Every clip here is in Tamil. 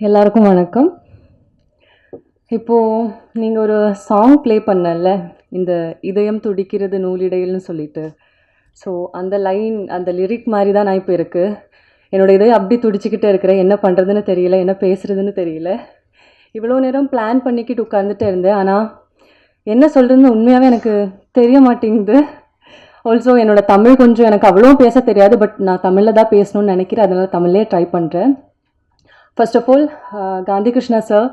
எல்லாருக்கும் வணக்கம். இப்போது நீங்கள் ஒரு சாங் ப்ளே பண்ணல, இந்த இதயம் துடிக்கிறது நூலிடையில்னு சொல்லிட்டு. ஸோ அந்த லைன், அந்த லிரிக் மாதிரி தான் நான் இப்போ இருக்குது. என்னோடய இதயம் அப்படி துடிச்சிக்கிட்டே இருக்கிறேன். என்ன பண்ணுறதுன்னு தெரியல, என்ன பேசுகிறதுன்னு தெரியல. இவ்வளோ நேரம் பிளான் பண்ணிக்கிட்டு உட்காந்துட்டே இருந்தேன். ஆனால் என்ன சொல்கிறதுன்னு உண்மையாகவே எனக்கு தெரிய மாட்டேங்குது. ஆல்சோ என்னோடய தமிழ் கொஞ்சம் எனக்கு அவ்வளோ பேச தெரியாது. பட் நான் தமிழில் தான் பேசணும்னு நினைக்கிறேன். அதனால் தமிழ்லேயே ட்ரை பண்ணுறேன். First of all Gandhi Krishna sir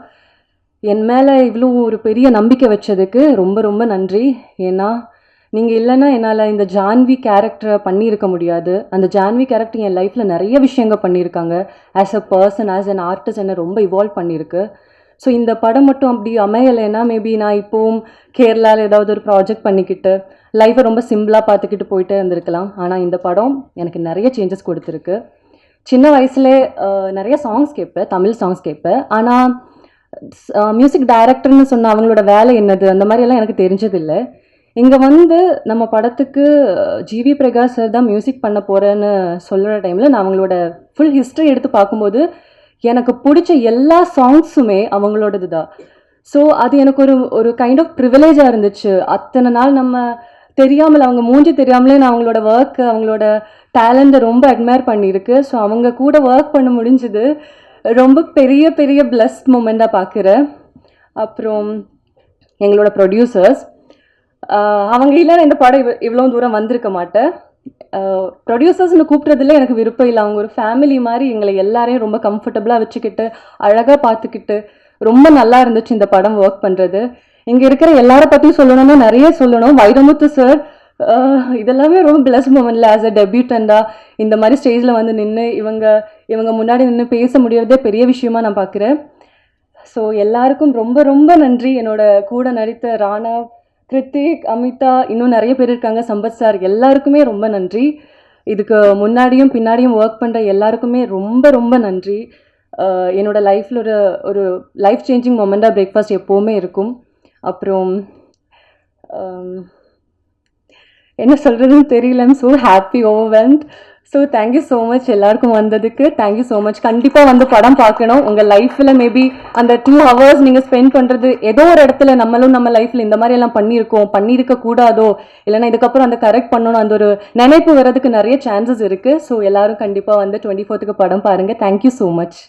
என் மேலே இவ்வளோ ஒரு பெரிய நம்பிக்கை வச்சதுக்கு ரொம்ப ரொம்ப நன்றி. ஏன்னா நீங்கள் இல்லைன்னா என்னால் இந்த ஜான்வி கேரக்டரை பண்ணியிருக்க முடியாது. அந்த ஜான்வி கேரக்டர் என் லைஃப்பில் நிறைய விஷயங்கள் பண்ணியிருக்காங்க. As a person, as an artist என்னை ரொம்ப இவால்வ் பண்ணியிருக்கு. ஸோ இந்த படம் மட்டும் அப்படி அமையலைன்னா மேபி நான் இப்போவும் கேரளாவில் ஏதாவது ஒரு ப்ராஜெக்ட் பண்ணிக்கிட்டு லைஃப்பை ரொம்ப சிம்பிளாக பார்த்துக்கிட்டு போயிட்டே இருந்திருக்கலாம். ஆனால் இந்த படம் எனக்கு நிறைய சேஞ்சஸ் கொடுத்துருக்கு. சின்ன வயசுலே நிறைய சாங்ஸ் கேட்பேன், தமிழ் சாங்ஸ் கேட்பேன். ஆனால் மியூசிக் டைரக்டர்னு சொன்ன அவங்களோட வேலை என்னது அந்த மாதிரியெல்லாம் எனக்கு தெரிஞ்சதில்லை. இங்கே வந்து நம்ம படத்துக்கு ஜிவி பிரகாஷ் சார் தான் மியூசிக் பண்ண போகிறேன்னு சொல்கிற டைமில் நான் அவங்களோட ஃபுல் ஹிஸ்ட்ரி எடுத்து பார்க்கும்போது எனக்கு பிடிச்ச எல்லா சாங்ஸுமே அவங்களோடது தான். ஸோ அது எனக்கு ஒரு கைண்ட் ஆஃப் ப்ரிவிலேஜாக இருந்துச்சு. அத்தனை நாள் நம்ம தெரியாமல், அவங்க மூஞ்சி தெரியாமலே நான் அவங்களோட ஒர்க்கு, அவங்களோட டேலண்ட்டை ரொம்ப அட்மையர் பண்ணியிருக்கு. ஸோ அவங்க கூட ஒர்க் பண்ண முடிஞ்சுது. ரொம்ப பெரிய பெரிய பிளஸ்ட் மூமெண்ட்டாக பார்க்குறேன். அப்புறம் எங்களோட ப்ரொடியூசர்ஸ், அவங்க இல்லைன்னா இந்த படம் இவ்வளோ தூரம் வந்திருக்க மாட்டேன். ப்ரொடியூசர்ஸ்னு கூப்பிட்றதுல எனக்கு விருப்பம் இல்லை. அவங்க ஒரு ஃபேமிலி மாதிரி எங்களை எல்லாரையும் ரொம்ப கம்ஃபர்டபுளாக வச்சுக்கிட்டு அழகாக பார்த்துக்கிட்டு ரொம்ப நல்லா இருந்துச்சு இந்த படம் ஒர்க் பண்ணுறது. இங்கே இருக்கிற எல்லாரை பற்றியும் சொல்லணும்னா நிறைய சொல்லணும். வைரமுத்து சார், இதெல்லாமே ரொம்ப பிளஸ் மூமெண்ட்ல ஆஸ் அ டெபியூட்டண்டா இந்த மாதிரி ஸ்டேஜில் வந்து நின்று இவங்க முன்னாடி நின்று பேச முடியறதே பெரிய விஷயமா நான் பார்க்குறேன். ஸோ எல்லாருக்கும் ரொம்ப ரொம்ப நன்றி. என்னோட கூட நடித்த ராணா, கிருத்திக், அமிதா, இன்னும் நிறைய பேர் இருக்காங்க, சம்பத் சார், எல்லாருக்குமே ரொம்ப நன்றி. இதுக்கு முன்னாடியும் பின்னாடியும் ஒர்க் பண்ணுற எல்லாருக்குமே ரொம்ப ரொம்ப நன்றி. என்னோட லைஃப்பில் ஒரு லைஃப் சேஞ்சிங் மொமெண்ட்டாக பிரேக்ஃபாஸ்ட் எப்போவுமே இருக்கும். அப்புறம் என்ன சொல்கிறதுன்னு தெரியல. I'm so happy, overwhelmed. So thank you so much எல்லாருக்கும் வந்ததுக்கு. Thank you so much. கண்டிப்பாக வந்து படம் பார்க்கணும். உங்கள் லைஃப்பில் மேபி அந்த 2 hours நீங்கள் ஸ்பெண்ட் பண்ணுறது ஏதோ ஒரு இடத்துல நம்மளும் நம்ம லைஃப்பில் இந்த மாதிரி எல்லாம் பண்ணியிருக்க கூடாதோ, இல்லைன்னா இதுக்கப்புறம் அந்த கரெக்ட் பண்ணணும், அந்த ஒரு நினைப்பு வர்றதுக்கு நிறைய சான்சஸ் இருக்குது. ஸோ எல்லாரும் கண்டிப்பாக வந்து 24th படம் பாருங்கள். Thank you so much.